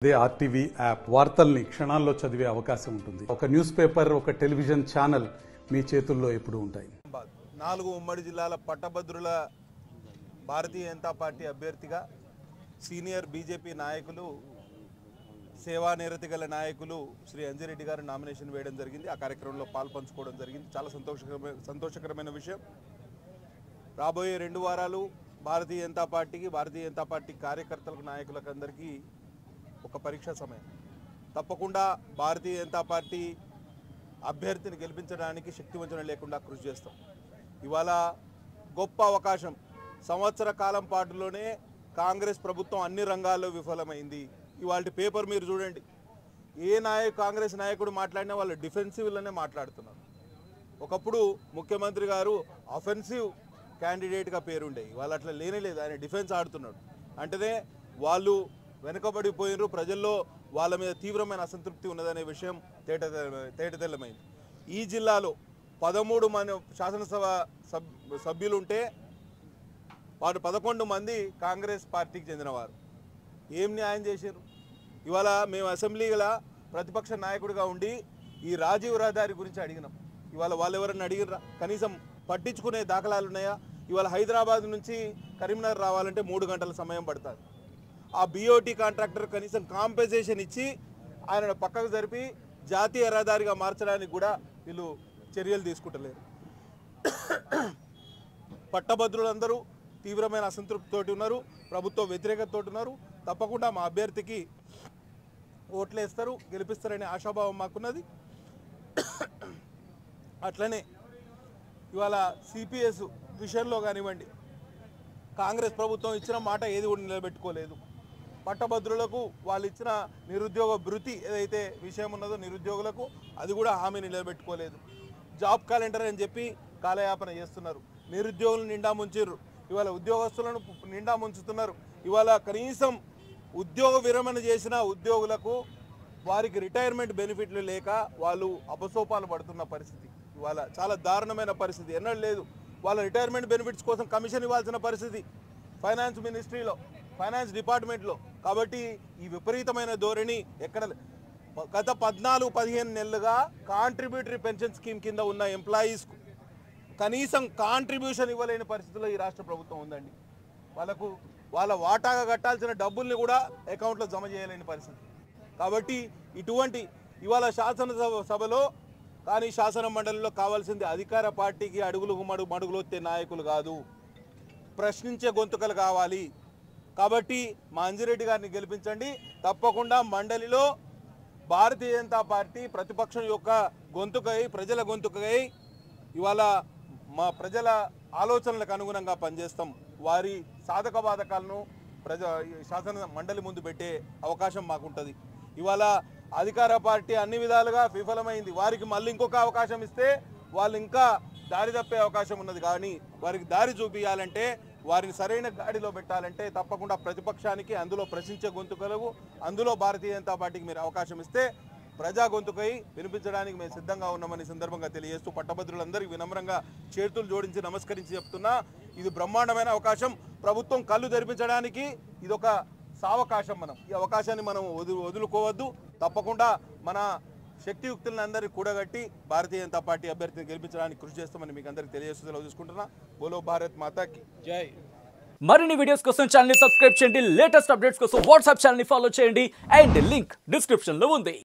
అదే RTV app వార్తల్ని క్షణాల్లో చదివే అవకాశం ఉంటుంది. ఒక న్యూస్ పేపర్, ఒక టెలివిజన్ ఛానల్ మీ చేతుల్లో ఎప్పుడూ ఉంటాయి. 4 ఉమ్మడి జిల్లాల పట్టభద్రుల భారతీయ జనతా పార్టీ అభ్యర్థిగా సీనియర్ బీజేపీ నాయకులు, సేవానిరతి గల నాయకులు శ్రీ అంజిరెడ్డి గారు నామినేషన్ వేయడం జరిగింది. ఆ కార్యక్రమంలో పాల్పంచుకోవడం జరిగింది. చాలా సంతోషకరమైన విషయం. రాబోయే 2 వారాలు భారతీయ జనతా పార్టీ కార్యకర్తలకు, నాయకులకు అందరికీ ఒక పరీక్షా సమయం. తప్పకుండా భారతీయ జనతా పార్టీ అభ్యర్థిని గెలిపించడానికి శక్తివంచన లేకుండా కృషి చేస్తాం. ఇవాళ గొప్ప అవకాశం. సంవత్సర కాలం పాటులోనే కాంగ్రెస్ ప్రభుత్వం అన్ని రంగాల్లో విఫలమైంది. ఇవాళ పేపర్ మీరు చూడండి, కాంగ్రెస్ నాయకుడు మాట్లాడినా వాళ్ళు డిఫెన్సివ్లోనే మాట్లాడుతున్నారు. ఒకప్పుడు ముఖ్యమంత్రి గారు అఫెన్సివ్ క్యాండిడేట్గా పేరుండే, ఇవాళ అట్లా లేనేలేదు. ఆయన డిఫెన్స్ ఆడుతున్నాడు. అంటేనే వాళ్ళు వెనుకబడిపోయినారు, ప్రజల్లో వాళ్ళ మీద తీవ్రమైన అసంతృప్తి ఉన్నదనే విషయం తేటతెల్లమైంది. ఈ జిల్లాలో 13 మంది శాసనసభ సభ్యులుంటే వారు 11 మంది కాంగ్రెస్ పార్టీకి చెందినవారు. ఏం న్యాయం చేశారు? ఇవాళ మేము అసెంబ్లీలో ప్రతిపక్ష నాయకుడిగా ఉండి ఈ రాజీవ్ రహదారి గురించి అడిగినాం. ఇవాళ వాళ్ళు ఎవరన్నా అడిగినరా? కనీసం పట్టించుకునే దాఖలాలు ఉన్నాయా? ఇవాళ హైదరాబాద్ నుంచి కరీంనగర్ రావాలంటే 3 గంటల సమయం పడుతుంది. ఆ బీఓటీ కాంట్రాక్టర్ కనీసం కాంపెన్సేషన్ ఇచ్చి ఆయన పక్కకు జరిపి జాతీయ రహదారిగా మార్చడానికి కూడా వీళ్ళు చర్యలు తీసుకుంటలేరు. పట్టభద్రులందరూ తీవ్రమైన అసంతృప్తితోటి ఉన్నారు, ప్రభుత్వ వ్యతిరేకతతోటి ఉన్నారు. తప్పకుండా మా అభ్యర్థికి ఓట్లేస్తారు, గెలిపిస్తారనే ఆశాభావం మాకున్నది. అట్లనే ఇవాళ సిపిఎస్ విషయంలో కానివ్వండి, కాంగ్రెస్ ప్రభుత్వం ఇచ్చిన మాట ఏది కూడా నిలబెట్టుకోలేదు. పట్టభద్రులకు వాళ్ళు ఇచ్చిన నిరుద్యోగ భృతి ఏదైతే విషయం ఉన్నదో నిరుద్యోగులకు, అది కూడా హామీ నిలబెట్టుకోలేదు. జాబ్ క్యాలెండర్ అని చెప్పి కాలయాపన చేస్తున్నారు. నిరుద్యోగులను నిండా ముంచారు. ఇవాళ ఉద్యోగస్తులను నిండా ముంచుతున్నారు. ఇవాళ కనీసం ఉద్యోగ విరమణ చేసిన ఉద్యోగులకు వారికి రిటైర్మెంట్ బెనిఫిట్లు లేక వాళ్ళు అపసోపాలు పడుతున్న పరిస్థితి. ఇవాళ చాలా దారుణమైన పరిస్థితి, ఎన్నడూ లేదు. వాళ్ళ రిటైర్మెంట్ బెనిఫిట్స్ కోసం కమిషన్ ఇవ్వాల్సిన పరిస్థితి ఫైనాన్స్ మినిస్ట్రీలో, ఫైనాన్స్ డిపార్ట్మెంట్లో. కాబట్టి ఈ విపరీతమైన ధోరణి ఎక్కడ గత 14-15 నెలలుగా కాంట్రిబ్యూటరీ పెన్షన్ స్కీమ్ కింద ఉన్న ఎంప్లాయీస్కు కనీసం కాంట్రిబ్యూషన్ ఇవ్వలేని పరిస్థితిలో ఈ రాష్ట్ర ప్రభుత్వం ఉందండి. వాళ్ళ వాటాగా కట్టాల్సిన డబ్బుల్ని కూడా అకౌంట్లో జమ చేయలేని పరిస్థితి. కాబట్టి ఇటువంటి ఇవాళ శాసనసభలో కానీ శాసన మండలిలో కావాల్సింది అధికార పార్టీకి మడుగులు వచ్చే నాయకులు కాదు, ప్రశ్నించే గొంతుకలు కావాలి. కాబట్టి మా అంజిరెడ్డి గారిని గెలిపించండి. తప్పకుండా మండలిలో భారతీయ జనతా పార్టీ ప్రతిపక్షం యొక్క గొంతుకై, ప్రజల గొంతుకై ఇవాళ మా ప్రజల ఆలోచనలకు అనుగుణంగా పనిచేస్తాం. వారి సాధక బాధకాలను శాసన మండలి ముందు పెట్టే అవకాశం మాకుంటుంది. ఇవాళ అధికార పార్టీ అన్ని విధాలుగా విఫలమైంది. వారికి మళ్ళీ ఇంకొక అవకాశం ఇస్తే వాళ్ళు ఇంకా దారి తప్పే అవకాశం ఉన్నది. కానీ వారికి దారి చూపించాలంటే, వారిని సరైన గాడిలో పెట్టాలంటే తప్పకుండా ప్రతిపక్షానికి, అందులో ప్రశ్నించే గొంతుకలకు, అందులో భారతీయ జనతా పార్టీకి మీరు అవకాశం ఇస్తే ప్రజా గొంతుకై వినిపించడానికి మేము సిద్ధంగా ఉన్నామని సందర్భంగా తెలియజేస్తూ పట్టభద్రులందరికీ వినమ్రంగా చేతులు జోడించి నమస్కరించి చెప్తున్నా, ఇది బ్రహ్మాండమైన అవకాశం. ప్రభుత్వం కళ్ళు తెరిపించడానికి ఇదొక సావకాశం. ఈ అవకాశాన్ని మనం వదులుకోవద్దు. తప్పకుండా మన శక్తియుక్తులను అందరినీ కూడగట్టి భారతీయ జనతా పార్టీ అభ్యర్థిని గెలిపించడానికి కృషి చేస్తామని మీకు అందరికీ తెలియజేస్తూ చూసుకుంటున్నా. బోలో భారత్ మాతాకి జై. మరిన్ని వీడియోస్ కోసం ఛానల్ ని సబ్స్క్రైబ్ చేయండి, లేటెస్ట్ అప్డేట్స్ కోసం వాట్సాప్ ఛానల్ ని ఫాలో చేయండి, అండ్ లింక్ డిస్క్రిప్షన్ లో ఉంది.